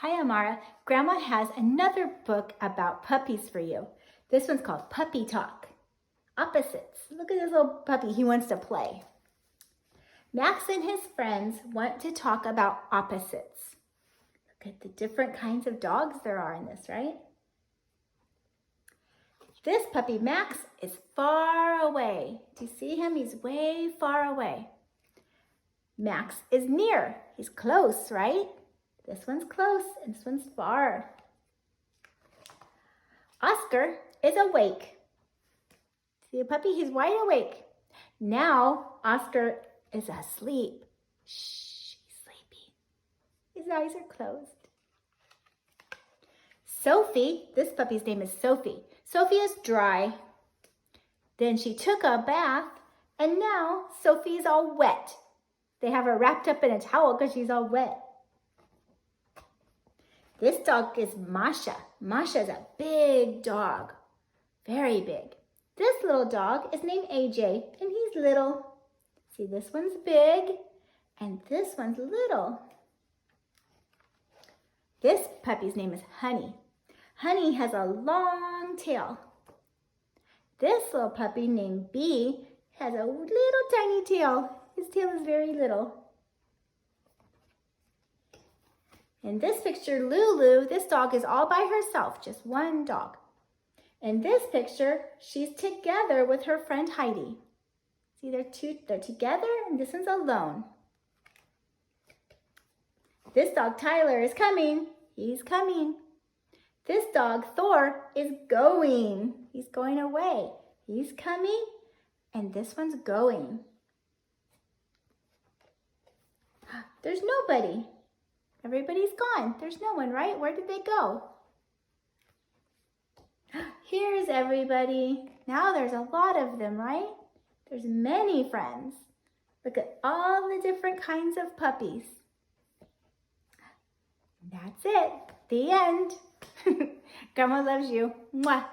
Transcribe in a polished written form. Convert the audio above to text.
Hi, Amara. Grandma has another book about puppies for you. This one's called Puppy Talk. Opposites. Look at this little puppy. He wants to play. Max and his friends want to talk about opposites. Look at the different kinds of dogs there are in this, right? This puppy, Max, is far away. Do you see him? He's way far away. Max is near. He's close, right? This one's close and this one's far. Oscar is awake. See the puppy? He's wide awake. Now Oscar is asleep. Shh, he's sleepy. His eyes are closed. Sophie, this puppy's name is Sophie. Sophie is dry. Then she took a bath and now Sophie's all wet. They have her wrapped up in a towel because she's all wet. This dog is Masha. Masha's a big dog, very big. This little dog is named AJ and he's little. See, this one's big and this one's little. This puppy's name is Honey. Honey has a long tail. This little puppy named Bee has a little tiny tail. His tail is very little. In this picture, Lulu, this dog is all by herself, just one dog. In this picture, she's together with her friend Heidi. See, they're together and this one's alone. This dog, Tyler, is coming. He's coming. This dog, Thor, is going. He's going away. He's coming and this one's going. There's nobody. Everybody's gone. There's no one, right? Where did they go? Here's everybody. Now there's a lot of them, right? There's many friends. Look at all the different kinds of puppies. That's it. The end. Grandma loves you. Mwah.